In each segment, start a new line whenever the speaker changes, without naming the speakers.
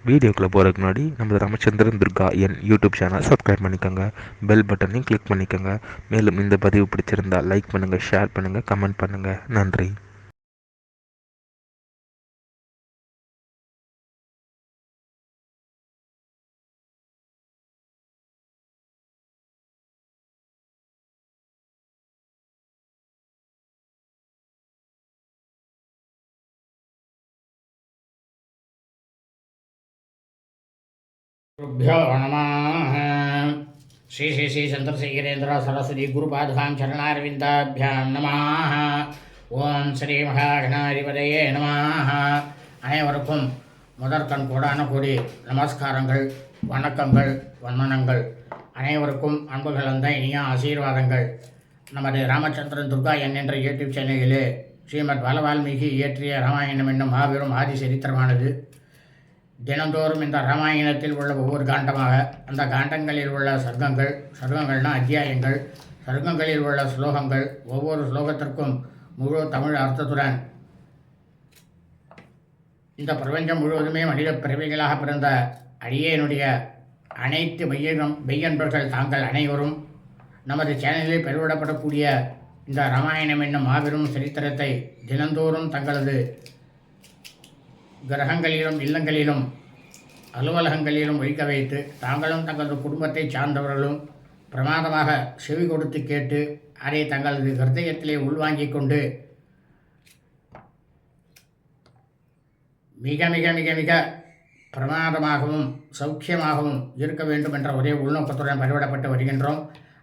வீடியோக்குள்ளே போகிறதுக்கு முன்னாடி நம்ம ராமச்சந்திரன் துர்கா என் யூடியூப் சேனல் சப்ஸ்கிரைப் பண்ணிக்கோங்க, பெல் பட்டனையும் கிளிக் பண்ணிக்கோங்க. மேலும் இந்த பதிவு பிடிச்சிருந்தால் லைக் பண்ணுங்கள், ஷேர் பண்ணுங்கள், கமெண்ட் பண்ணுங்கள். நன்றி.
गुरुभ्यो नमः। श्री श्री श्री चंद्रशेखरेन्द्र सरस्वती गुरुपादुकां चरणारविन्दाभ्यां नमः। ஓம் ஸ்ரீ மகாகணாதிபதியே நமः. அனைவருக்கும் முதற்கண் கோடான கோடி நமஸ்காரங்கள், வணக்கங்கள், வந்தனங்கள். அனைவருக்கும் அன்பு கலந்த இனிய ஆசீர்வாதங்கள். நமது ராமச்சந்திரன் துர்கா என்ற யூடியூப் சேனலிலே ஸ்ரீமத் பாலவால்மீகி இயற்றிய ராமாயணம் என்னும் மாபெரும் ஆதி சரித்திரமானது தினந்தோறும் இந்த ராமாயணத்தில் உள்ள ஒவ்வொரு காண்டமாக, அந்த காண்டங்களில் உள்ள சர்க்கங்கள், சர்க்கங்கள்னா அத்தியாயங்கள், சர்க்கங்களில் உள்ள ஸ்லோகங்கள், ஒவ்வொரு ஸ்லோகத்திற்கும் முழு தமிழ் அர்த்தத்துடன் இந்த பிரபஞ்சம் முழுவதுமே மனித பிறவிகளாக பிறந்த அடியேனுடைய அனைத்து மெய்யன்பர்கள் தாங்கள் அனைவரும் நமது சேனலில் பெருவிடப்படக்கூடிய இந்த ராமாயணம் என்னும் மாபெரும் சரித்திரத்தை தினந்தோறும் தங்களது கிரகங்களிலும், இல்லங்களிலும், அலுவலகங்களிலும் வைக்க வைத்து தாங்களும் தங்களது குடும்பத்தை சார்ந்தவர்களும் பிரமாதமாக செவி கொடுத்து கேட்டு அதை தங்களது ஹிருதயத்திலே உள்வாங்கிக் கொண்டு மிக மிக மிக மிக பிரமாதமாகவும் சௌக்கியமாகவும் இருக்க வேண்டும் என்ற ஒரே உள்நோக்கத்துடன் பதிவிடப்பட்டு வருகின்றோம்.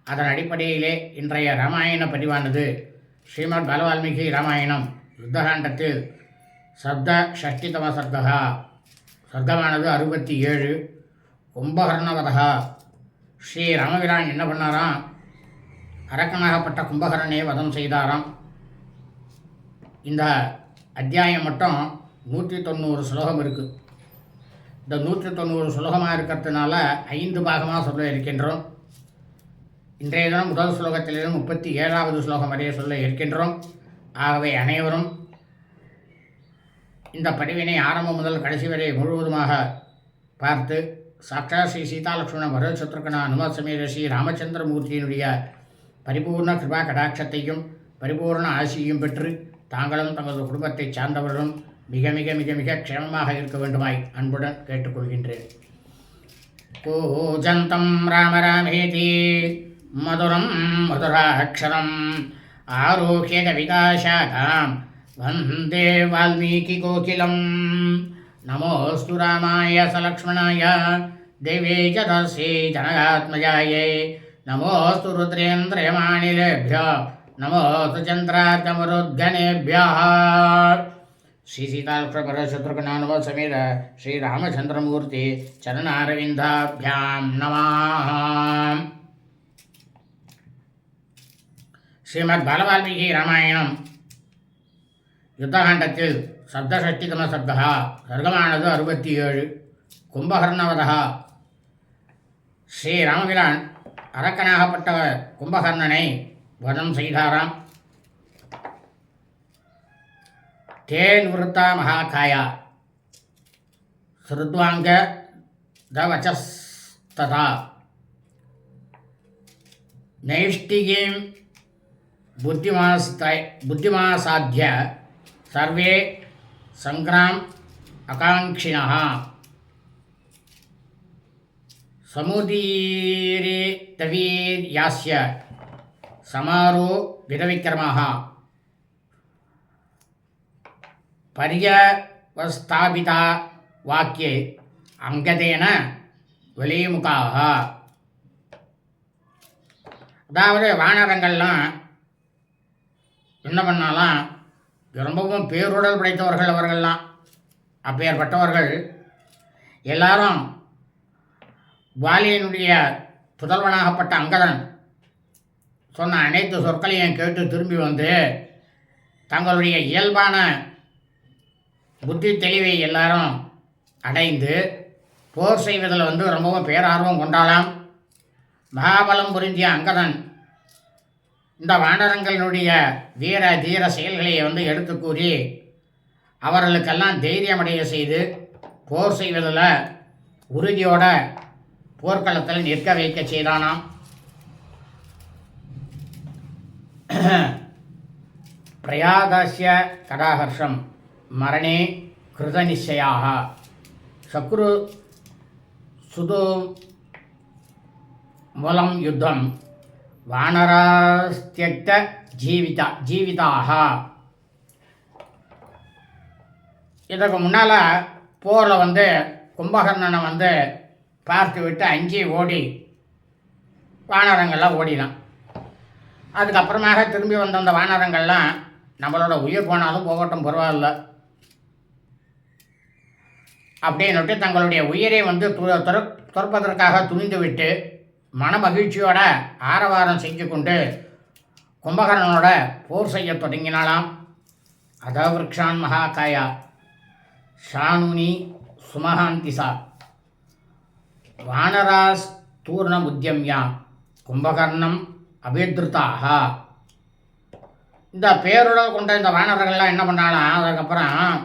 அதன் அடிப்படையிலே இன்றைய ராமாயண பதிவானது ஸ்ரீமத் பாலவால்மீகி ராமாயணம் யுத்தகாண்டத்தில் சப்த ஷஷ்டிதம சர்க்கா, சர்க்கமானது 67. கும்பகர்ணவதா. ஸ்ரீ ராமபிரான் என்ன பண்ணாராம்? அரக்கனாகப்பட்ட கும்பகர்ணனை வதம் செய்தாராம். இந்த அத்தியாயம் மட்டும் 190 ஸ்லோகம் இருக்குது. இந்த 190 ஸ்லோகமாக இருக்கிறதுனால 5 பாகமாக சொல்ல இருக்கின்றோம். இன்றைய தினம் முதல் ஸ்லோகத்திலிருந்து 37வது ஸ்லோகம் வரைய சொல்ல இருக்கின்றோம். ஆகவே அனைவரும் இந்த பதிவினை ஆரம்பம் முதல் கடைசி வரை முழுவதுமாக பார்த்து சாட்சா ஸ்ரீ சீதாலட்சுமண பரத சத்ருகனா அனுமத் சமேத ஸ்ரீ ராமச்சந்திரமூர்த்தியினுடைய பரிபூர்ண கிருபா கடாட்சத்தையும் பரிபூர்ண ஆசியையும் பெற்று தாங்களும் தங்களது குடும்பத்தை சார்ந்தவர்களும் மிக மிக மிக மிக க்ஷேமமாக இருக்க வேண்டுமாய் அன்புடன் கேட்டுக்கொள்கின்றேன். பூஜந்தம் ராம ராமேதி மதுரம் மதுராட்சரம் ஆரோக்கிய கவிதாசாகாம் வந்தே வால்மீகி கோகிலம். நமோஸ்து ராமாய சலக்ஷ்மணாய தேவே ச தஸ்யை ஜனகாத்மஜாயை. நமோஸ்து ருத்ரேந்திரயமானிலேभ्यो நமோஸ்து சந்திரார்க்கமருத்கணேभ्यः. ஸ்ரீ சீதாலக்ஷ்மண சமேத ஸ்ரீ ராமச்சந்திரமூர்த்தி சரணாரவிந்தாभ्यां நமः. ஸ்ரீமத் பாலவால்மீகி ராமாயணம் யுத்தகாண்டத்தில் சப்தஷஷ்டிதம சர்க்கா, சர்க்கமானது 67. கும்பகர்ணவதா. ஸ்ரீ ராமபிரான் அரக்கனாகப்பட்ட கும்பகர்ணனை வதம் செய்தாராம். தேன் விருத்தா மகாகாயா ஸ்ருத்வாங்க தவச்சஸ்ததா நைஷ்டிகீம் புத்திமாசாத்திய சர்வே சங்கிராம் ஆகாங்க்ஷிணः சமுதீரே தவீர்யாஸ்ய சமாரோ விதவிக்ரமः பர்யவஸ்தாபிதா வாக்கியே அங்கதேன வலீமுகாः. அதாவது வானரங்கள்லாம் என்ன பண்ணாலாம், ரொம்பவும் பேருடல் படைத்தவர்கள் அவர்கள்லாம். அப்பேற்பட்டவர்கள் எல்லாரும் வாலியினுடைய புதல்வனாகப்பட்ட அங்கதன் சொன்ன அனைத்து சொற்களையும் கேட்டு திரும்பி வந்து தங்களுடைய இயல்பான புத்தி தெளிவை எல்லாரும் அடைந்து போர் செய்வதில் ரொம்பவும் பேரார்வம் கொண்டாலாம். மகாபலம் புரிந்திய அங்கதன் இந்த வானரங்களினுடைய வீர தீர செயல்களை எடுத்து கூறி அவர்களுக்கெல்லாம் தைரியமடைய செய்து போர் செய்வதில் உறுதியோட போர்க்களத்தில் நிற்க வைக்க செய்தானாம். பிரயாதாஸ்ய கடாஹர்ஷம் மரணே கிருத நிச்சயாக சக்ரு சுது மூலம் யுத்தம் வானராஸ்தியக்த ஜீவிதாக. இதற்கு முன்னால் போரில் கும்பகர்ணனை பார்த்து விட்டு அஞ்சி ஓடி வானரங்கள்லாம் ஓடினான். அதுக்கப்புறமாக திரும்பி வந்த அந்த வானரங்கள்லாம் நம்மளோட உயிர் போனாலும் போகட்டும் பரவாயில்ல அப்படின்னுட்டு தங்களுடைய உயிரை துறப்பதற்காக துணிந்து விட்டு மன மகிழ்ச்சியோட ஆரவாரம் செஞ்சு கொண்டு கும்பகர்ணனோட போர் செய்ய தொடங்கினாலாம். அதவிருக்ஷான் மகாகாயா ஷானுனி சுமஹாந்திசா வானராஸ் தூர்ணம் உத்தியம்யா கும்பகர்ணம் அபித்ருதாக. இந்த பேருடல் கொண்ட இந்த வானரங்கள்லாம் என்ன பண்ணாலும் அதுக்கப்புறம்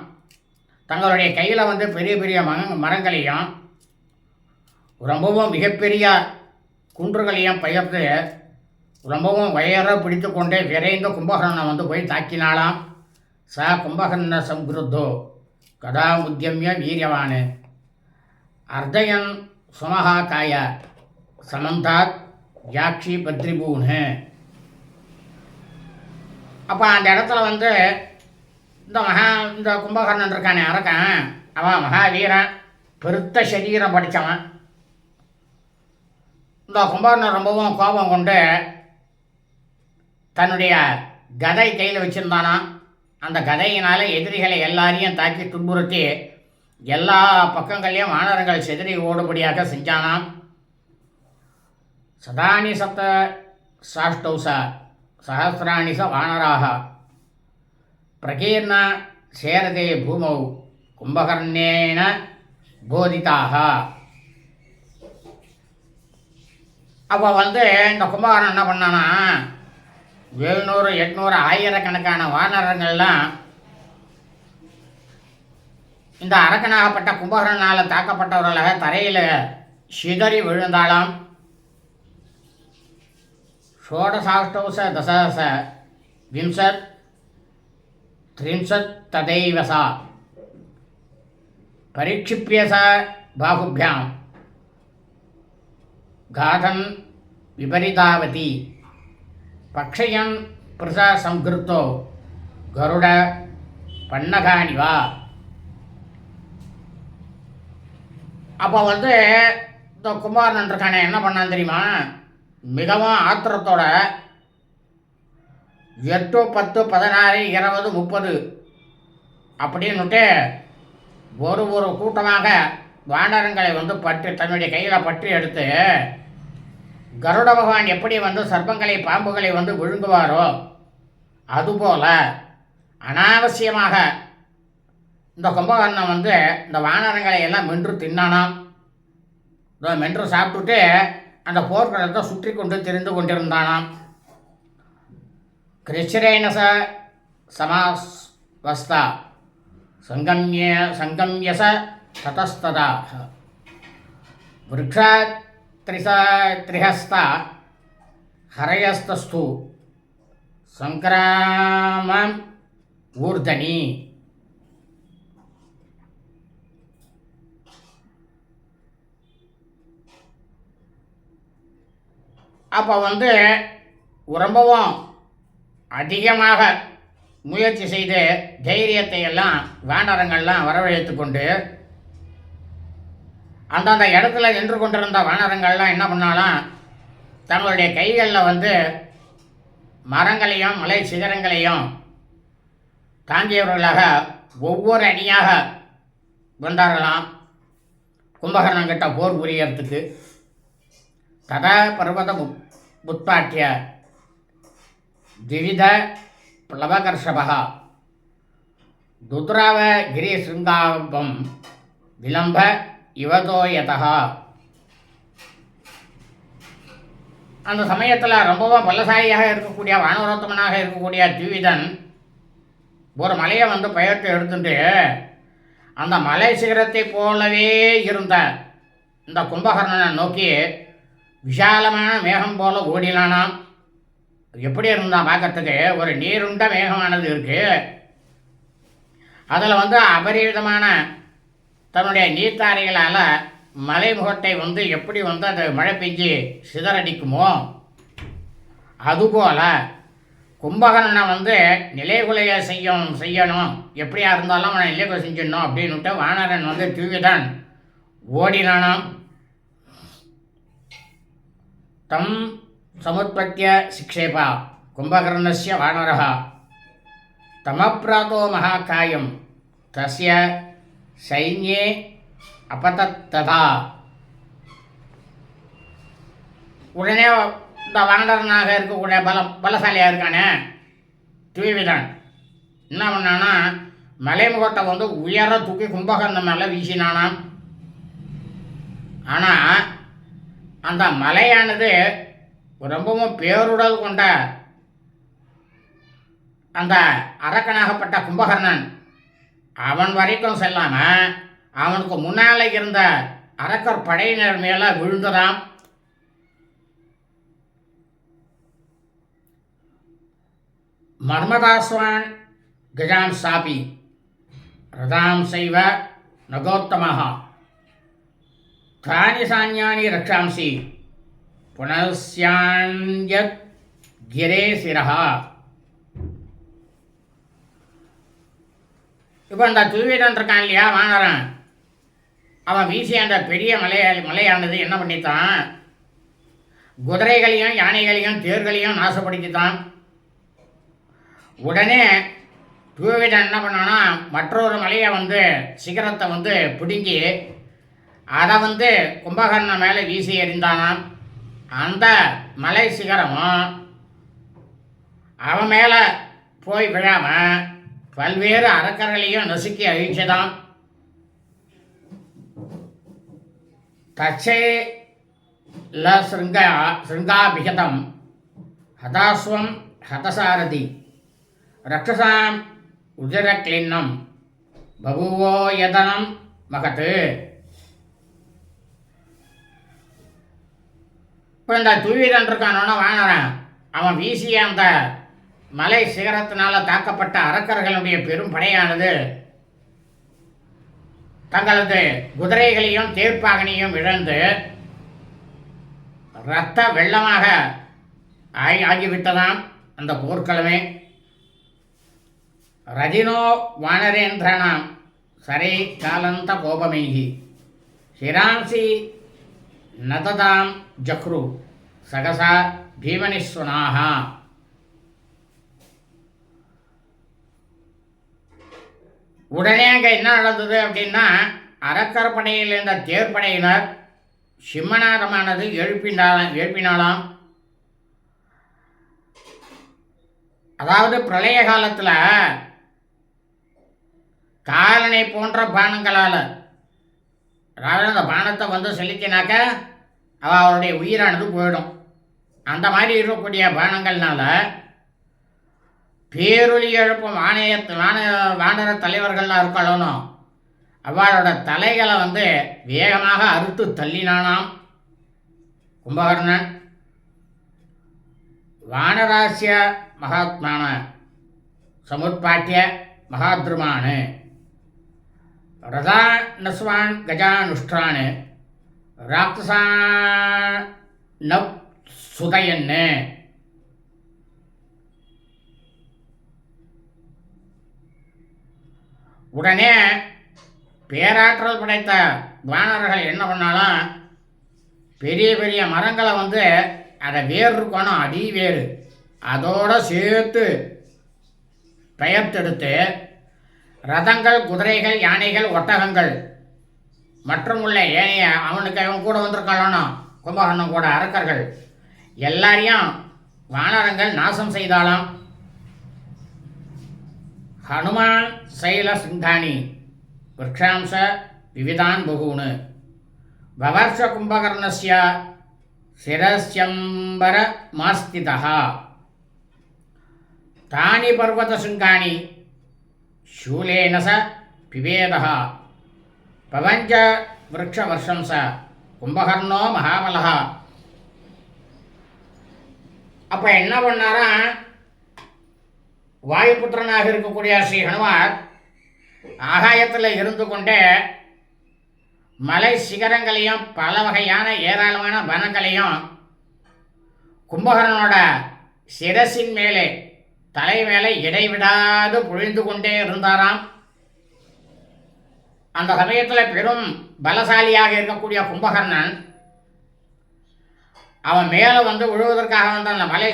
தங்களுடைய கையில் பெரிய பெரிய மரங்களையும் ரொம்பவும் மிகப்பெரிய குன்றுகளையும் பெயர்த்து ரொம்பவும் வயர பிடித்து கொண்டே விரைந்த கும்பகர்ணனை போய் தாக்கினாலாம். ச கும்பகர்ண சம்கிருத்தோ கதா உத்தியமிய வீரியவான் அர்த்தயன் சுமஹாகாய சமந்தாத் யாக்ஷி பத்ரிபூன்னு. அப்போ அந்த இடத்துல இந்த கும்பகர்ணன் இருக்கானே அரக்கன், அவன் மகாவீரன், பெருத்த சரீரம் படித்தவன். இந்த கும்பகர்ணன் ரொம்பவும் கோபம் கொண்டு தன்னுடைய கதை கையில் வச்சுருந்தானா. அந்த கதையினால் எதிரிகளை எல்லாரையும் தாக்கி துன்புறுத்தி எல்லா பக்கங்களையும் வானரங்கள் செதிரி ஓடுபடியாக செஞ்சானாம். சதானி சப்த சாஷ்டௌச சஹசிராணி ச வானராக பிரகீர்ண சேரதே பூமௌ கும்பகர்ணேன போதிதாக. அப்போ இந்த கும்பகர்ணன் என்ன பண்ணானா 700 800 ஆயிரக்கணக்கான வானரங்கள்லாம் இந்த அரக்கனாகப்பட்ட கும்பகர்ணனால் தாக்கப்பட்டவர்களாக தரையில் சிதறி விழுந்தாளாம். ஷோடசாஷ்டௌச தசச விம்சத் த்ரிம்சத் ததைவசா பரிக்ஷிப்ய ச பாகுபியாம் காதன் விபரிதாவதி பக்ஷயன் பிரசா சம்கிருத்தோ கருட பன்னகானிவா. அப்போ இந்த கும்பகர்ணன் இருக்கானே என்ன பண்ணான் தெரியுமா? மிகவும் ஆத்திரத்தோட 8 10 16 20 30 அப்படின்னுட்டு ஒரு கூட்டமாக வானரங்களை பற்றி தன்னுடைய கையில் பற்றி எடுத்து கருட பகவான் எப்படி சர்ப்பங்களை பாம்புகளை விழுங்குவாரோ அதுபோல் அனாவசியமாக இந்த கும்பகர்ணன் இந்த வானரங்களை எல்லாம் மென்று தின்னானாம். மென்று சாப்பிட்டுட்டு அந்த போர்க்களத்தை சுற்றி கொண்டு திரிந்து கொண்டிருந்தானாம். கிருஷ்ரேணச சமாஸ்வஸ்தா சங்கம்யச ததஸ்ததா விருக்ஷாத் திரிஹஸ்தா ஹரயஸ்தஸ்து சங்கிராமம் ஊர்தனி. அப்போ ரொம்பவும் அதிகமாக முயற்சி செய்து தைரியத்தை எல்லாம் வானரங்கள்லாம் வரவழைத்து கொண்டு அந்தந்த இடத்துல நின்று கொண்டிருந்த வானரங்கள்லாம் என்ன பண்ணாலும் தங்களுடைய கைகளில் மரங்களையும் மலை சிகரங்களையும் தாங்கியவர்களாக ஒவ்வொரு அணியாக வந்தார்களாம் கும்பகர்ணன்கிட்ட போர் புரியறதுக்கு. ததா பர்வத உத்பாட்டிய திவித பிளவகர்ஷபா துத்ராவ கிரி சிருங்காபம் விளம்ப இவதோயதா. அந்த சமயத்தில் ரொம்பவும் பலசாலியாக இருக்கக்கூடிய வானரோத்தமனாக இருக்கக்கூடிய திவிதன் ஒரு மலையை பெயர்த்து எடுத்துட்டு அந்த மலை சிகரத்தை போலவே இருந்த இந்த கும்பகர்ணனை நோக்கி விஷாலமான மேகம் போல ஓடினானாம். எப்படி இருந்தான் பார்க்கறதுக்கு? ஒரு நீருண்ட மேகமானது இருக்கு. அதில் அபரிவிதமான தன்னுடைய நீர்த்தாரைகளால் மலைமுகட்டை எப்படி அது மழை பெஞ்சு சிதறடிக்குமோ அதுபோல் கும்பகர்ணனை நிலைகுலைய செய்யணும், எப்படியா இருந்தாலும் அவனை நிலைகுலை செஞ்சிடணும் அப்படின்னுட்டு வானரன் தூவிதான் ஓடினானாம். தம் சமுத்பத்திய சிக்ஷேபா கும்பகர்ணஸ்ய வானரः தமப்ராதோ மகாகாயம் தஸ்ய சைன்யே அபதத்ததா. உடனே இந்த வானரனாக இருக்கக்கூடிய பலசாலியாக இருக்கானே துவிவிதன் என்ன பண்ணானா, மலைமுகத்தை உயர தூக்கி கும்பகர்ணன் மேலே வீசினானாம். ஆனால் அந்த மலையானது ரொம்பவும் பேருடல் கொண்ட அந்த அரக்கனாகப்பட்ட கும்பகர்ணன் அவன் வரைக்கும் செல்லாமல் அவனுக்கு முன்னால் இருந்த அரக்கர் படையினர் மேலே விழுந்ததாம். மர்மதாஸ்வான் கஜாம் சாபி ரதாம் சைவ நகோத்தமஹ தானி சான்யானி ரக்ஷாம்சி புனஸ்யான்யத் கிரே சிரஹா. இப்போ இந்த துவிதன் இருக்கான் இல்லையா வானரன், அவன் வீசிய அந்த பெரிய மலையானது என்ன பண்ணித்தான், குதிரைகளையும் யானைகளையும் தேர்களையும் நாசப்படுத்தித்தான். உடனே துவிதன் என்ன பண்ணான்னா மற்றொரு மலையை சிகரத்தை பிடுங்கி அதை கும்பகர்ணன் மேலே வீசி எறிந்தானாம். அந்த மலை சிகரமும் அவன் மேலே போய் விழாமல் பல்வேறு அரக்கர்களையும் நசுக்கி அழிச்சதாம். தச்சே ல சிருங்காபிகதம் ஹதாஸ்வம் ஹதசாரதி ரக்ஷசாம் உஜரக்லின்னம் பபுவோ யதனம் மகத்து. இப்போ இந்த துவிதன் இருக்கானோன்னா வானரன், அவன் வீசிய அந்த மலை சிகரத்தினால் தாக்கப்பட்ட அரக்கர்களுடைய பெரும் படையானது தங்களது குதிரைகளையும் தேர்ப்பாகனையும் இழந்து இரத்த வெள்ளமாக ஆகிவிட்டதாம் அந்த போர்க்களமே. ரஜினோ வானரேந்திராணாம் சரே காலந்த கோபமைகி சிராம்சி நததாம் ஜக்ரு சகசா பீமனிஸ்வனாக. உடனே அங்கே என்ன நடந்தது அப்படின்னா, அரக்கர் படையில் இருந்த தேர்ப்படையினர் சிம்மநாதமானது எழுப்பினாலாம். அதாவது பிரளய காலத்தில் காலனை போன்ற பானங்களால், அதாவது அந்த பானத்தை செலுத்தினாக்க அவருடைய உயிரானது போயிடும். அந்த மாதிரி இருக்கக்கூடிய பானங்கள்னால பேரொலி எழுப்பும் வானர தலைவர்கள்லாம் இருக்கணும், அவளோட தலைகளை வேகமாக அறுத்து தள்ளினானாம் கும்பகர்ணன். வானராசிய மகாத்மான சமுத்பாட்டிய மகாத்ருமான் ரதா நஸ்வான் கஜானுஷ்டான் ராட்சசான் நப் சுதயன்னு. உடனே பேராற்றல் படைத்த வானர்கள் என்ன பண்ணாலும் பெரிய பெரிய மரங்களை அதை வேர் இருக்கணும், அடி வேறு அதோடு சேர்த்து பெயர்த்தெடுத்து ரதங்கள், குதிரைகள், யானைகள், ஒட்டகங்கள் மற்றும் உள்ள ஏனைய அவனுக்கு அவன் கூட வந்திருக்காளானோ கும்பகர்ணன் கூட அரக்கர்கள் எல்லாரையும் வானரங்கள் நாசம் செய்தாலாம். ஹனுமான் சைல சிங்கானி விரக்ஷாம்ச விவிதான் பகூன் பவர்ஷ கும்பகர்ணஸ்ய சிரஸ்யம்பர மாஸ்திதா தானி பர்வத சிங்கானி சூலேன ச பிபேதா பவஞ்ச விரக்ஷ வருஷம் ச கும்பகர்ணோ மகாபலகா. அப்போ என்ன பண்ணாராம், வாயுபுத்திரனாக இருக்கக்கூடிய ஸ்ரீ ஹனுமார் ஆகாயத்தில் இருந்து கொண்டே மலை சிகரங்களையும் பல வகையான ஏராளமான வனங்களையும் கும்பகர்ணனோட சிரசின் மேலே தலை மேலே இடைவிடாது பொழிந்து கொண்டே இருந்தாராம். அந்த சமயத்தில் பெரும் பலசாலியாக இருக்கக்கூடிய கும்பகர்ணன் அவன் மேலே வந்து விழுவதற்காக வந்த அந்த மலை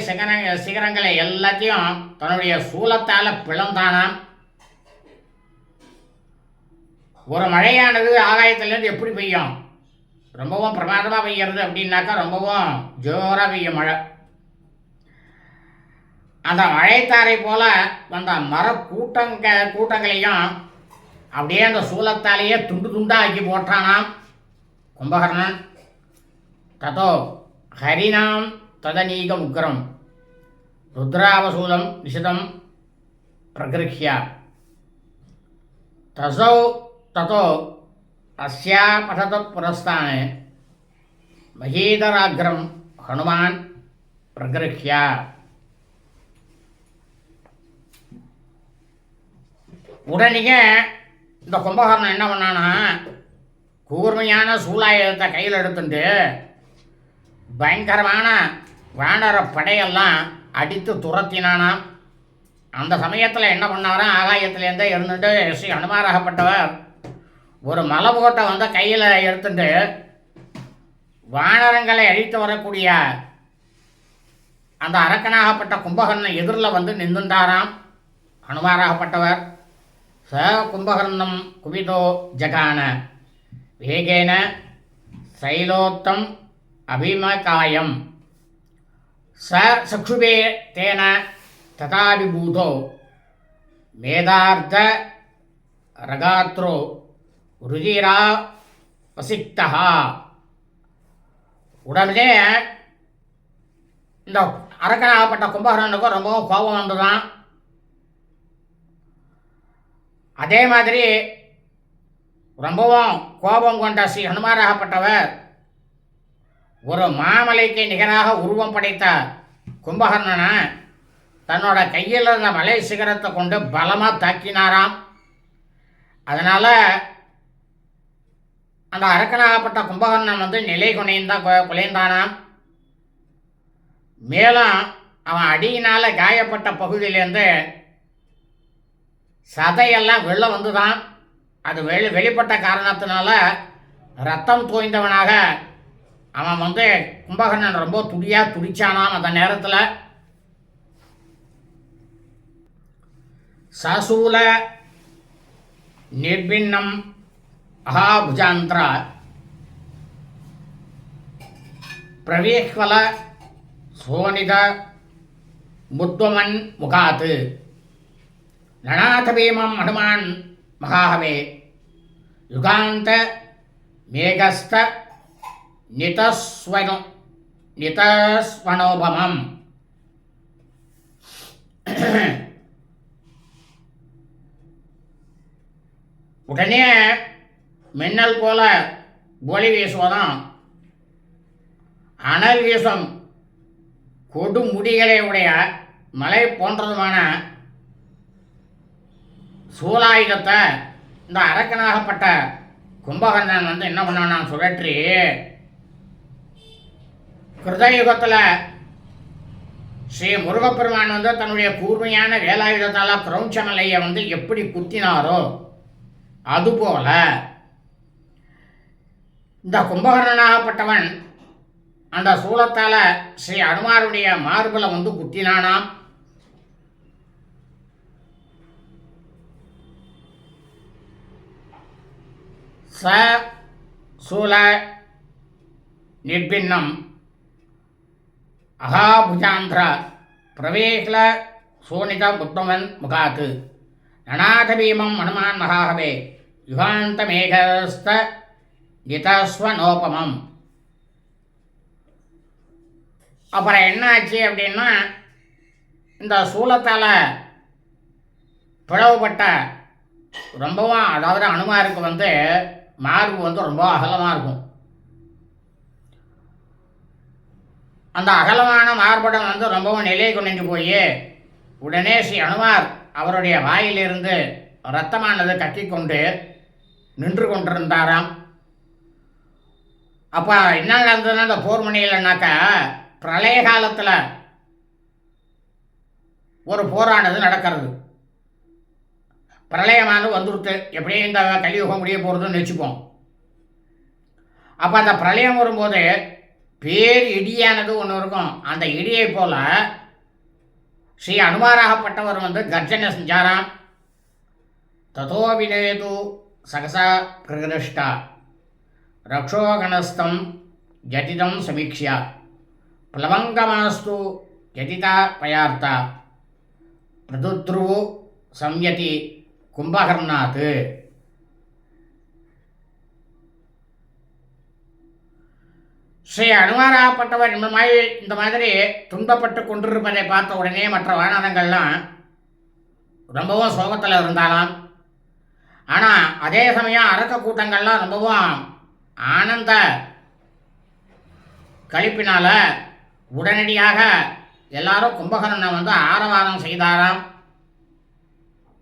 சிகரங்களை எல்லாத்தையும் தன்னுடைய சூலத்தால் பிளந்தானாம். ஒரு மழையானது ஆகாயத்திலேருந்து எப்படி பெய்யும், ரொம்பவும் பிரமாதமாக பெய்யறது அப்படின்னாக்கா ரொம்பவும் ஜோராக பெய்யும் மழை. அந்த மழைத்தாரை போல வந்த மர கூட்டங்களையும் அப்படியே அந்த சூலத்தாலேயே துண்டு துண்டாக ஆக்கி போட்டானாம் கும்பகர்ணன். ததோ ஹரிணாம் ததநீகம் உக்ரம் ருத்ராவசூலம் நிஷிதம் பிரகிருஹ்ய தசௌ ததோ அஸ்யா படத புரஸ்தானே மகீதராக்ரம் ஹனுமான் பிரகிருஹ்ய. உடனே இந்த கும்பகர்ணன் என்ன பண்ணானா, கூர்மையான சூலாயுதத்தை கையில் எடுத்துட்டு பயங்கரமான வானர படையெல்லாம் அடித்து துரத்தினானாம். அந்த சமயத்தில் என்ன பண்ணாராம், ஆகாயத்திலேருந்தே இருந்துட்டு ஸ்ரீ ஹனுமாராகப்பட்டவர் ஒரு மலைபோட்டை வந்து கையில் எடுத்துட்டு வானரங்களை அழித்து வரக்கூடிய அந்த அரக்கனாகப்பட்ட கும்பகர்ணன் எதிரில் வந்து நின்றுண்டாராம் ஹனுமாராகப்பட்டவர். ச கும்பகர்ணம் குபிதோ ஜகான வேகேன சைலோத்தம் அபிமகாயம் ச சக்ஷுபே தேன ததாபிபூதோ மேதார்த்த ரகாத்ரோ ருஜிரா வசிக்தா. உடனே இந்த அரக்கனாகப்பட்ட கும்பகர்ணனுக்கும் ரொம்பவும் கோபம் வந்துதான். அதே மாதிரி ரொம்பவும் கோபம் கொண்ட ஸ்ரீ ஹனுமாராகப்பட்டவர் ஒரு மாமலைக்கு நிகராக உருவம் படைத்த கும்பகர்ணனை தன்னோட கையில் இருந்த மலை சிகரத்தை கொண்டு பலமாக தாக்கினாராம். அதனால் அந்த அரக்கனாகப்பட்ட கும்பகர்ணன் வந்து நிலை குலைந்தானாம். மேலும் அவன் அடியினால் காயப்பட்ட பகுதியிலேருந்து சதையெல்லாம் வெளில வந்துதான். அது வெளிப்பட்ட காரணத்தினால ரத்தம் தோய்ந்தவனாக அவன் வந்து கும்பகர்ணன் ரொம்ப துடிச்சானாம். அந்த நேரத்தில் சசூல நிர்பின்னம் அஹாபுஜாந்திர பிரவேக்வல சோனித முத்வமன் முகாத்து நநாதபீமம் ஹனுமான் மகாஹவே யுகாந்த மேகஸ்த நிதஸ்வனோபமம். உடனே மின்னல் போல ஒளி வீசுவதும் அனல் வீசும் கொடுமுடிகளை உடைய மலை போன்றதுமான சூலாயுதத்தை இந்த அரக்கனாகப்பட்ட கும்பகர்ணன் வந்து என்ன பண்ணானா சுழற்றி கிருதயுகத்தில் ஸ்ரீ முருகப்பெருமான் வந்து தன்னுடைய கூர்மையான வேலாயுதத்தால் கிரௌஞ்சமலையை வந்து எப்படி குத்தினாரோ அதுபோல இந்த கும்பகர்ணனாகப்பட்டவன் அந்த சூலத்தால் ஸ்ரீ அனுமாருடைய மார்பில் வந்து குத்தினானாம். ச சூல நிர்பின்னம் அகாபுஜாந்திர பிரவேக்ல சோனித புத்தமன் முகாத்து நநாதபீமம் ஹனுமான் மகாஹவே யுகாந்த மேகஸ்த நிதஸ்வனோபமம். அப்புறம் என்ன ஆச்சு அப்படின்னா, இந்த சூலத்தால் பிளவுபட்ட ரொம்பவும், அதாவது அனுமாருக்கு வந்து மார்பு வந்து ரொம்ப அகலமாக இருக்கும். அந்த அகலமான மார்படம் வந்து ரொம்பவும் நிலை கொண்டு போய் உடனே ஸ்ரீ அனுமார் அவருடைய வாயிலிருந்து இரத்தமானது கக்கிக்கொண்டு நின்று கொண்டிருந்தாராம். அப்போ என்ன நடந்ததுன்னா, அந்த போர் முனையில்னாக்கா பிரளய காலத்தில் ஒரு போரானது நடக்கிறது. பிரளயமானது வந்துடுத்து, எப்படியும் இந்த கலியுகம் முடிய போகிறதுன்னு வச்சுப்போம். அப்போ அந்த பிரளயம் வரும்போது பேர் இடியானது ஒன்று இருக்கும். அந்த இடியை போல ஸ்ரீ அனுமாராகப்பட்டவர் வந்து கர்ஜனை செஞ்சாராம். ததோ வினேது சகசா பிரகிருஷ்டா ரக்ஷோகணஸ்தம் ஜதிதம் சமீக்ஷா பிளவங்கமாஸ்து ஜதிதா பயார்த்தா பிரதுத்ருவு சம்யதி கும்பகர்ணாத். ஸ்ரீ அனுமாராகப்பட்டவர் இந்த மாதிரி துன்பப்பட்டு கொண்டிருப்பதை பார்த்த உடனே மற்ற வானரங்கள்லாம் ரொம்பவும் சோகத்தில் இருந்தாலாம். ஆனால் அதே சமயம் அரக்க கூட்டங்கள்லாம் ரொம்பவும் ஆனந்த கழிப்பினால் உடனடியாக எல்லாரும் கும்பகர்ணனை வந்து ஆரவாரம் செய்தாராம்.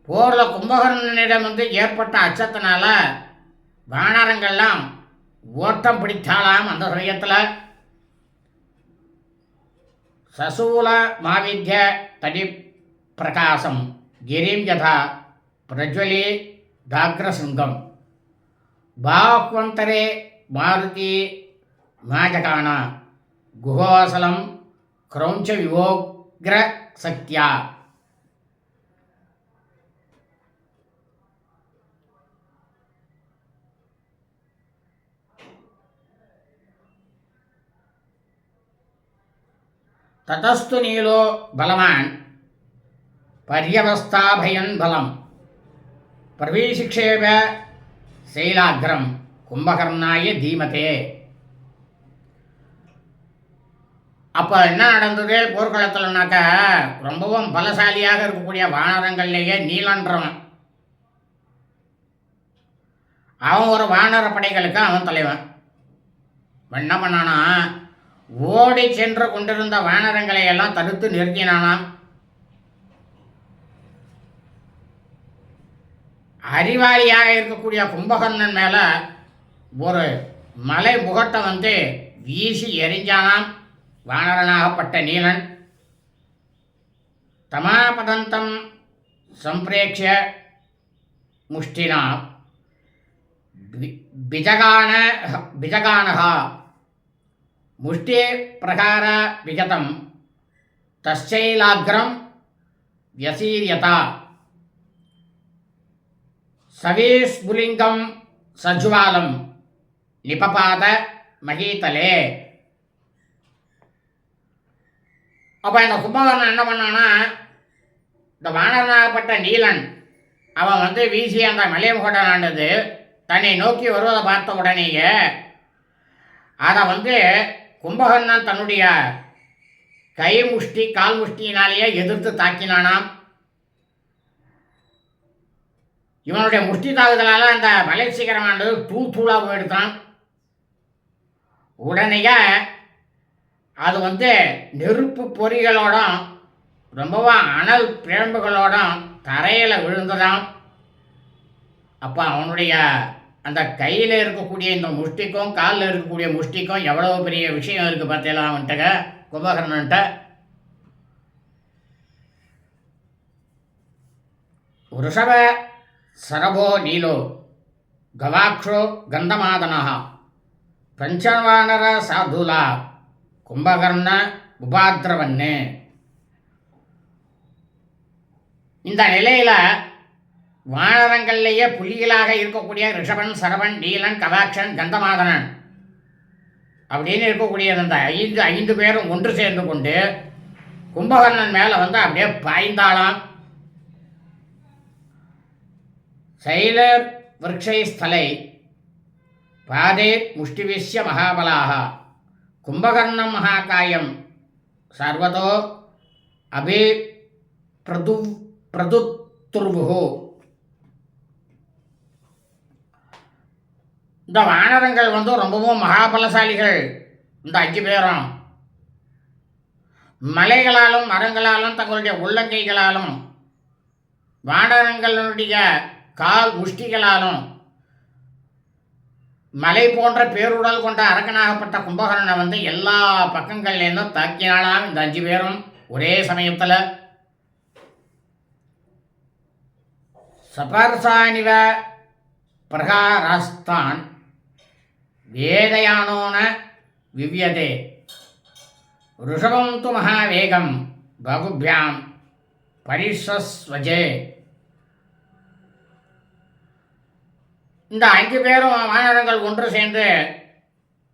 போரில் கும்பகர்ணனிடம் வந்து ஏற்பட்ட அச்சத்தினால வானரங்கள்லாம் ஓட்டம் பிடித்தாலாம். அந்த சமயத்தில் சசூல மாவித்ய தடி பிரகாசம் கிரிம் யதா பிரஜ்வலி தாக்ரசிங்கம் பாஹ்வந்தரே மாருதி மாஜகான குஹோசலம் கிரௌஞ்ச விவோக்ர சக்தியா. ததஸ்து நீலோ பலவான் பர்யவஸ்தாபயன் பலம் பிரவீசிக்ஷேப சைலாகிரம் கும்பகர்ணாய தீமதே. அப்போ என்ன நடந்தது போர்க்களத்தில்னாக்க, ரொம்பவும் பலசாலியாக இருக்கக்கூடிய வானரங்கள்லேயே நீலன்றவன், அவன் ஒரு வானர படைகளுக்கு அவன் தலைவன். என்ன பண்ணானா, ஓடி சென்று கொண்டிருந்த வானரங்களை எல்லாம் தடுத்து நிறுத்தினானாம். அறிவாளியாக இருக்கக்கூடிய கும்பகர்ணன் மேலே ஒரு மலை முகட்டை வந்து வீசி எரிஞ்சானாம் வானரனாகப்பட்ட நீலன். தமாபதந்தம் சம்பிரேக்ஷ முஷ்டினா பிஜகானஹா முஷ்டி பிரகார விஜதம் தச்சைலாக்ரம் வியசீரியதா சவீஸ்புலிங்கம் சஜ்வாலம் நிபபாத மகீதலே. அப்போ இந்த கும்பகர்ணன் என்ன பண்ணான்னா, இந்த வானரனாகப்பட்ட நீலன் அவன் வந்து வீசிய அந்த மலைமுகடானது தன்னை நோக்கி வருவதை பார்த்த உடனேயே அதை வந்து கும்பகர்ணன் தன்னுடைய கை முஷ்டி கால் முஷ்டியினாலேயே எதிர்த்து தாக்கினானாம். இவனுடைய முஷ்டி தாக்குதலால் அந்த மலை சிகரமானது தூளாக போயிடுத்தான். உடனேயே அது வந்து நெருப்பு பொறிகளோடும் ரொம்பவும் அனல் பிழம்புகளோடும் தரையில் விழுந்ததாம். அப்போ அவனுடைய அந்த கையில் இருக்கக்கூடிய இந்த முஷ்டிக்கும் காலில் இருக்கக்கூடிய முஷ்டிக்கும் எவ்வளோ பெரிய விஷயம் இருக்குது பார்த்தீங்களா அவன்கிட்ட, கும்பகர்ணன்ட்ட. ரிஷப சரபோ நீலோ கவாக்ஷோ கந்தமாதனா பஞ்சவானர சாதுலா கும்பகர்ண உபாத்ரவன்னு. இந்த நிலையில் வானரங்கள்லேயே புலிகளாக இருக்கக்கூடிய ரிஷபன், சரவன், நீலன், கவாக்ஷன், கந்தமாதனன் அப்படின்னு இருக்கக்கூடிய அந்த ஐந்து பேரும் ஒன்று சேர்ந்து கொண்டு கும்பகர்ணன் மேலே வந்து அப்படியே பாய்ந்தாளாம். சைலர் விருட்சை ஸ்தலை பாதே முஷ்டிவிஷ்ய மகாபலாக கும்பகர்ணம் மகாகாயம் சர்வதோ அபி பிரதுத்துர்பு. இந்த வானரங்கள் வந்து ரொம்பவும் மகாபலசாலிகள். இந்த 5 பேரும் மலைகளாலும் மரங்களாலும் தங்களுடைய உள்ளங்கைகளாலும் வானரங்களுடைய கால் முஷ்டிகளாலும் மலை போன்ற பேருடல் கொண்ட அரக்கனாகப்பட்ட கும்பகர்ணனை வந்து எல்லா பக்கங்கள்லேருந்தும் தாக்கினாலாம் இந்த 5 பேரும் ஒரே சமயத்தில். சபர்சானிவ பிரகாராஸ்தான் வேதயானோன விவ்யதே ருஷபம் து மகாவேகம் பகுபியாம் பரிஸ்வஸ்வஜே. இந்த 5 பேரும் வானரங்கள் ஒன்று சேர்ந்து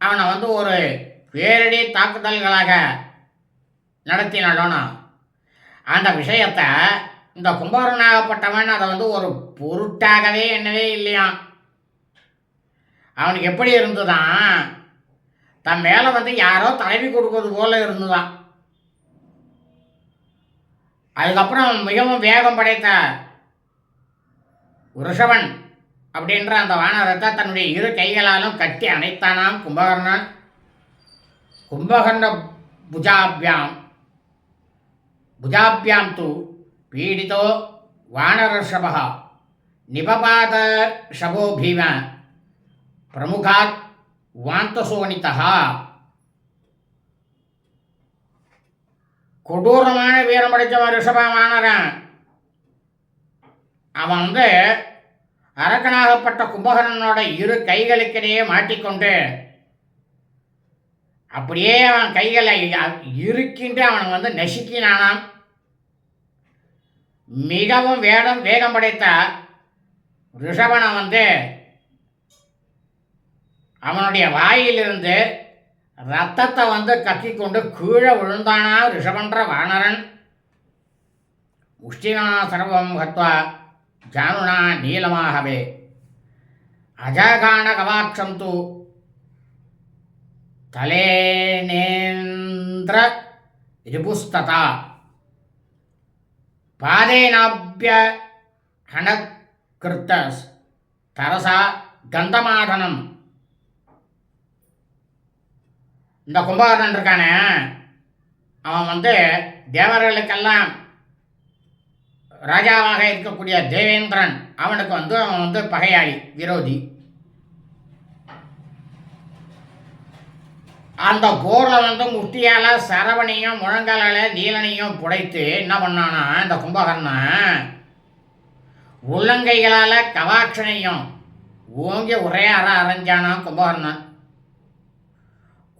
அவனை வந்து ஒரு பேரடி தாக்குதல்களாக நடத்தினாலும் அந்த விஷயத்தை இந்த கும்பகர்ணனாகப்பட்டவன் அதை வந்து ஒரு பொருட்டாகவே எண்ணவே இல்லையாம். அவனுக்கு எப்படி இருந்துதான், தன் மேலே வந்து யாரோ தலைவி கொடுப்பது போல இருந்துதான். அதுக்கப்புறம் மிகவும் வேகம் படைத்த ரிஷபன் அப்படின்ற அந்த வானரத்தை தன்னுடைய 2 கைகளாலும் கட்டி அணைத்தானாம் கும்பகர்ணன். கும்பகர்ண புஜாபியாம் து பீடிதோ வானரஷபः நிபபாத ஷபோ பீம பிரமுகாத் வாந்தசோனிதः. கொடூரமான வீரம் படைத்தவன் ரிஷப வானரன். அவன் வந்து அரக்கனாகப்பட்ட கும்பகர்ணனோட 2 கைகளுக்கிடையே மாட்டிக்கொண்டு அப்படியே அவன் கைகளை இருக்கின்ற அவனை வந்து நசுக்கினானாம். மிகவும் வேகம் படைத்த ரிஷபனை வந்து அவனுடைய வாயிலிருந்து ரத்தத்தை வந்து கக்கி கொண்டு கீழே விழுந்தானா ரிஷபன்ற வானரன். முஷ்டினா சர்வம் ஹத்வா ஜானுனா நீலமாகவே அஜகான கவாட்சம் து தலேனேந்திர ரிபுஸ்ததா பாதேனாப்ய ஹனகிருத்தஸ் தரசா கந்தமாதனம். இந்த கும்பகர்ணன் இருக்கானே, அவன் வந்து தேவர்களுக்கெல்லாம் ராஜாவாக இருக்கக்கூடிய தேவேந்திரன் அவனுக்கு வந்து அவன் வந்து பகையாளி, விரோதி. அந்த போரில் வந்து முட்டியால் சரவணையும் முழங்காலால் நீலனையும் புடைத்து என்ன பண்ணானா இந்த கும்பகர்ணன் உள்ளங்கைகளால் கவாட்சனையும் ஓங்கி ஒரே அரைஞ்சானான் கும்பகர்ணன்.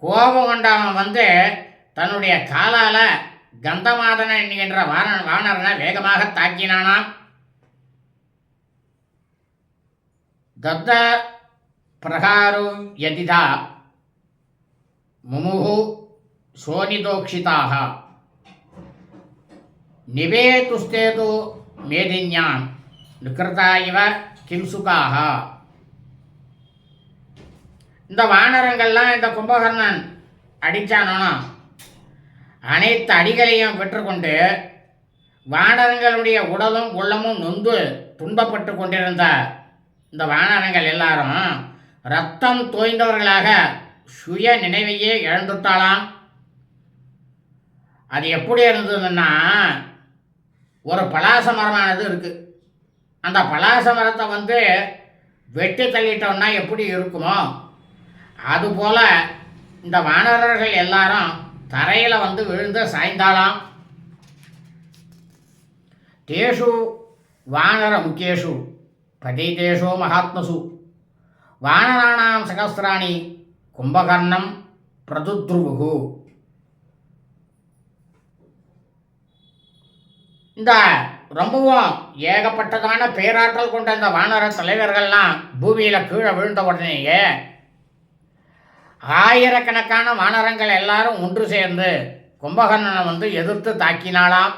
கோபம் கொண்ட அவன் வந்து தன்னுடைய காலால் கந்தமாதன என்கின்ற வானரனை வேகமாக தாக்கினானாம். தத்த பிரகாரு யதிதா முமுஹு சோனிதோக்ஷிதாக நிவேதுஸ்தேது மேதின்யான் நிகிருதா இவ கிம்சுகாக. இந்த வானரங்கள்லாம் இந்த கும்பகர்ணன் அடித்தானோ அனைத்து அடிகளையும் பெற்றுக்கொண்டு வானரங்களுடைய உடலும் உள்ளமும் நொந்து துன்பப்பட்டு கொண்டிருந்த இந்த வானரங்கள் எல்லாரும் ரத்தம் தோய்ந்தவர்களாக சுய நினைவையே இழந்துட்டாலாம். அது எப்படி இருந்ததுன்னா, ஒரு பலாச மரமானது இருக்குது. அந்த பலாச மரத்தை வந்து வெட்டி தள்ளிட்டோம்னா எப்படி இருக்குமோ அதுபோல் இந்த வானரர்கள் எல்லாரும் தரையில் வந்து விழுந்து சாய்ந்தாலாம். தேஷு வானர முக்கியேஷு பதீதேஷோ மகாத்மசு வானராணாம் சகஸ்ராணி கும்பகர்ணம் பிரதுத்ருவுகு. இந்த ரொம்பவும் ஏகப்பட்டதான பேராற்றல் கொண்ட இந்த வானர தலைவர்கள்லாம் பூமியில் கீழே விழுந்த உடனேயே ஆயிரக்கணக்கான வானரங்கள் எல்லாரும் ஒன்று சேர்ந்து கும்பகர்ணனை வந்து எதிர்த்து தாக்கினாலாம்.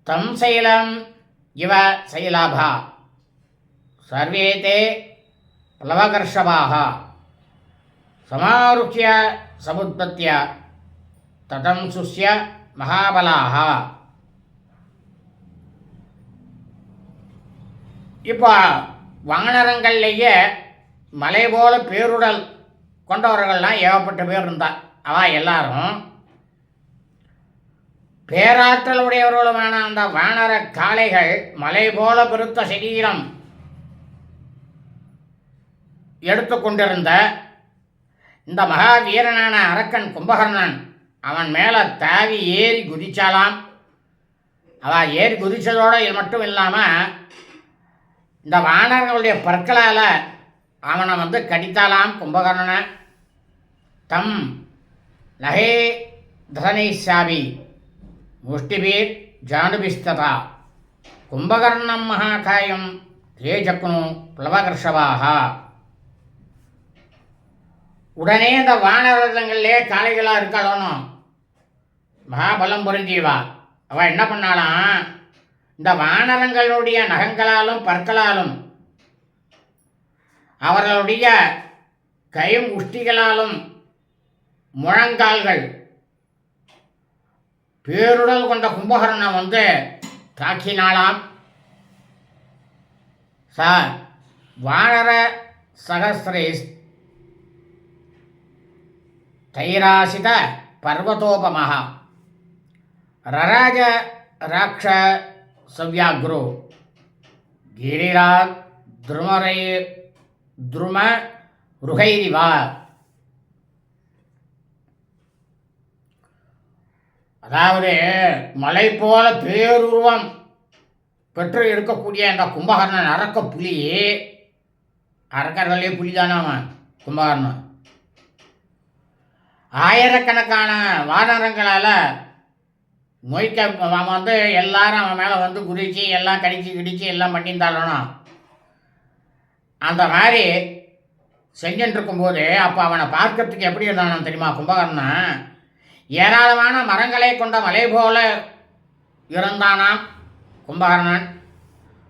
தம் சைலம் இவ சைலாபா சர்வேதே பிளவகர்ஷபாக சமாருக்கிய சமுத்பத்திய ததம் சுஸ்ய மகாபலாக. இப்போ வானரங்கள்லேயே மலை போல பேருடல் கொண்டவர்கள்லாம் ஏகப்பட்ட பேர் இருந்தார். அவள் எல்லாரும் பேராற்றலுடையவர்களுமான அந்த வானர காளைகள் மலை போல பெருத்த சரீரம் எடுத்துக்கொண்டிருந்த இந்த மகாவீரனான அரக்கன் கும்பகர்ணன் அவன் மேலே தாவி ஏறி குதிச்சாலாம். அவள் ஏறி குதித்ததோடு இது மட்டும் இல்லாமல் இந்த வானர்களுடைய பற்களால் அவனை கடித்தாலாம் கும்பகர்ணனை. தம் நகே தசனை சாபி முஷ்டிபீர் ஜானுபிஸ்ததா கும்பகர்ணம் மகாகாயம் தேஜக்னு பிளவகர்ஷவாக. உடனே இந்த வானரங்களிலே காளைகளாக இருக்காளோனும் மகாபலம் பொருந்தியவா அவள் என்ன பண்ணாலாம், இந்த வானரங்களுடைய நகங்களாலும் பற்களாலும் அவர்களுடைய கையும் உஷ்டிகளாலும் முழங்கால்கள் பேருடல் கொண்ட கும்பகர்ணனை தாக்கினாலாம். சார் வானர சகசிரேஸ் தைராசித பர்வதோபமஹ ரராஜ ராக்ஷ சவ்யாக்ரோ கிரிராஜ் துரும ருகைரிவா. அதாவது மலை போல பேருருவம் பெற்று இருக்கக்கூடிய இந்த கும்பகர்ணன் அரக்க புலி, அரக்கர்களே புலிதானே அவன் கும்பகர்ணன். ஆயிரக்கணக்கான வானரங்களால் மொய்க்க அவன் எல்லாரும் அவன் மேலே குதிச்சு எல்லாம் கடிச்சு கிடிச்சு எல்லாம் பண்ணியிருந்தாலும் அந்த மாதிரி செஞ்சுட்டு இருக்கும்போது அப்போ அவனை பார்க்கறதுக்கு எப்படி இருந்தானு தெரியுமா கும்பகர்ணன்? ஏராளமான மரங்களை கொண்ட மலை போல இருந்தானாம் கும்பகர்ணன்.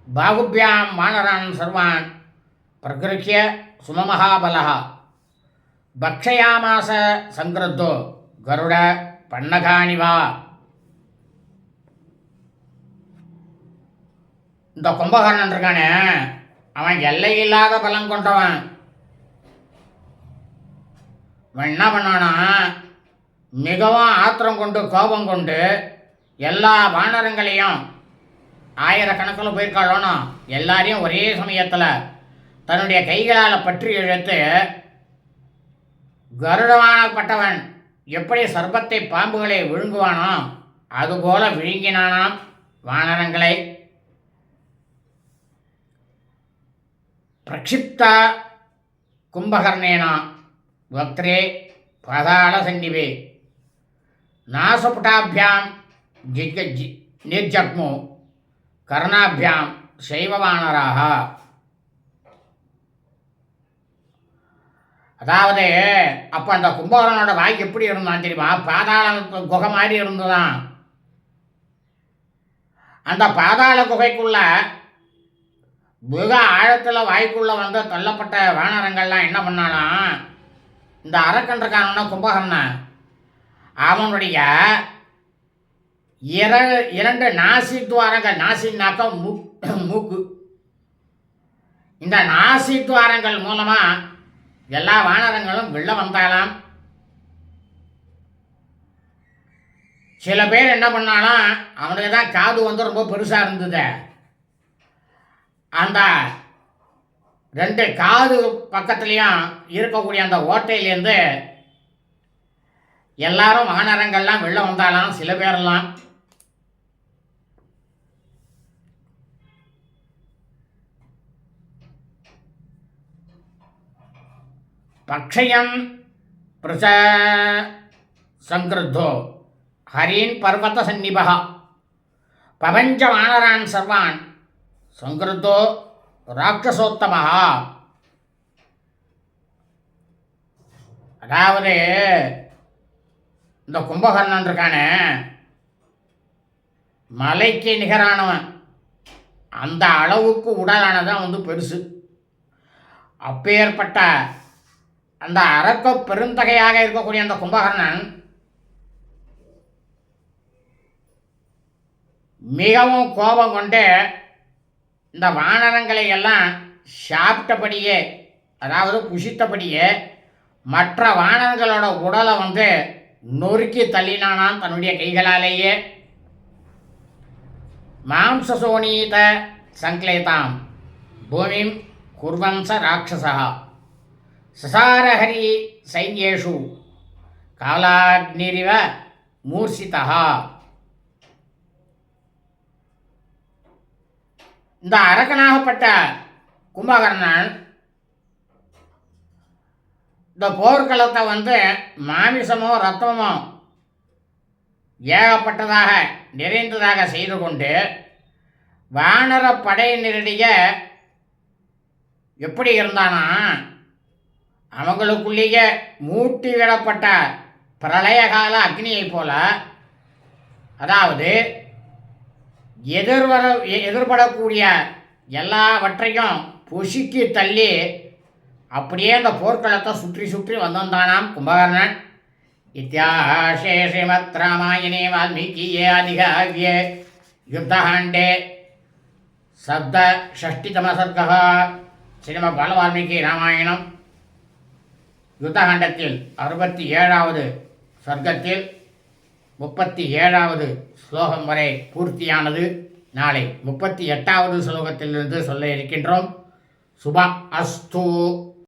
பாகுபியாம் வானரான் சர்வான் பிரகிருக்கிய சுமமகாபலா பக்ஷயாமாச சங்கிருத்தோ கருட பன்னகாணிவா. இந்த கும்பகர்ணன் இருக்கானே அவன் எல்லையில்லாத பலம் கொண்டவன். அவன் என்ன பண்ணானா, மிகவும் ஆத்திரம் கொண்டு கோபம் கொண்டு எல்லா வானரங்களையும் ஆயிரக்கணக்கில் போயிருக்காளோனா எல்லாரையும் ஒரே சமயத்தில் தன்னுடைய கைகளால் பற்றி இழுத்து கருடமானப்பட்டவன் எப்படி சர்ப்பத்தை பாம்புகளை விழுங்குவானோ அதுபோல விழுங்கினானாம் வானரங்களை. பிரக்ஷிப்தா கும்பகர்ணேனா வக்திரே பாதாள சன்னிவே நாசபுட்டாபியாம் நிர்ஜக்மு கர்ணாபியாம் சைவவானராக. அதாவது அப்போ அந்த கும்பகர்ணனோட வாய் எப்படி இருந்தான் தெரியுமா? பாதாள குகை மாதிரி இருந்துதான். அந்த பாதாள குகைக்குள்ள மிக ஆழத்தில் வாய்க்குள்ளே தள்ளப்பட்ட வானரங்கள்லாம் என்ன பண்ணாலாம், இந்த அரக்கன் இருக்கான கும்பகர்ணன் அவனுடைய இரண்டு நாசி துவாரங்கள், நாசின்னாக்க மூக்கு, இந்த நாசி துவாரங்கள் மூலமாக எல்லா வானரங்களும் வெளில வந்தாலாம். சில பேர் என்ன பண்ணாலும் அவனுக்கு தான் காது ரொம்ப பெருசாக இருந்தது. அந்த ரெண்டு காது பக்கத்துலேயும் இருக்கக்கூடிய அந்த ஓட்டையிலேருந்து எல்லாரும் வானரங்கள்லாம் வெளில வந்தாலாம். சில பேரெல்லாம் பக்ஷயம் பிரச சங்கிருத்தோ ஹரீன் பர்வத சந்நிபா பவஞ்ச வானரான் சர்வான் சங்கிருத்தோ ராட்சசோத்தமஹா. அதாவது இந்த கும்பகர்ணன் இருக்கானே மலைக்கு நிகரானவன். அந்த அளவுக்கு உடலானதான் பெருசு. அப்பேற்பட்ட அந்த அரக்க பெருந்தகையாக இருக்கக்கூடிய அந்த கும்பகர்ணன் மிகவும் கோபம் கொண்டு இந்த வானரங்களை எல்லாம் சாப்பிட்டபடியே, அதாவது புசித்தபடியே மற்ற வானங்களோட உடலை நொறுக்கி தள்ளினானான் தன்னுடைய கைகளாலேயே. மாம்சசோனீத சங்க்லேதாம் பூமிம் குர்வன்ச ராட்சசா சசாரஹரி சைன்யேஷு காலாக்னிரிவ மூர்சிதா. இந்த அரக்கனாகப்பட்ட கும்பகர்ணன் இந்த போர்க்களத்தை மாமிசமோ ரத்தமோ ஏகப்பட்டதாக நிறைந்ததாக செய்து கொண்டு வானர படையினரிடையே எப்படி இருந்தானா, அவங்களுக்குள்ளேயே மூட்டி விடப்பட்ட பிரளயகால அக்னியை போல, அதாவது எதிர்படக்கூடிய எல்லாவற்றையும் பொசுக்கி தள்ளி அப்படியே அந்த போர்க்களத்தை சுற்றி சுற்றி வந்திருந்தானாம் கும்பகர்ணன். இத்தியாசே ஸ்ரீமத் ராமாயணே வால்மீகியே ஆதிகாவ்யே யுத்தகாண்டே சப்த ஷஷ்டிதம சர்க்கः ஸ்ரீமத் பாலவால்மீகி ராமாயணம் யுத்தகாண்டத்தில் 67வது சர்க்கத்தில் 37வது ஸ்லோகம் வரை பூர்த்தியானது. நாளை 38வது ஸ்லோகத்திலிருந்து சொல்ல இருக்கின்றோம். சுப அஸ்து.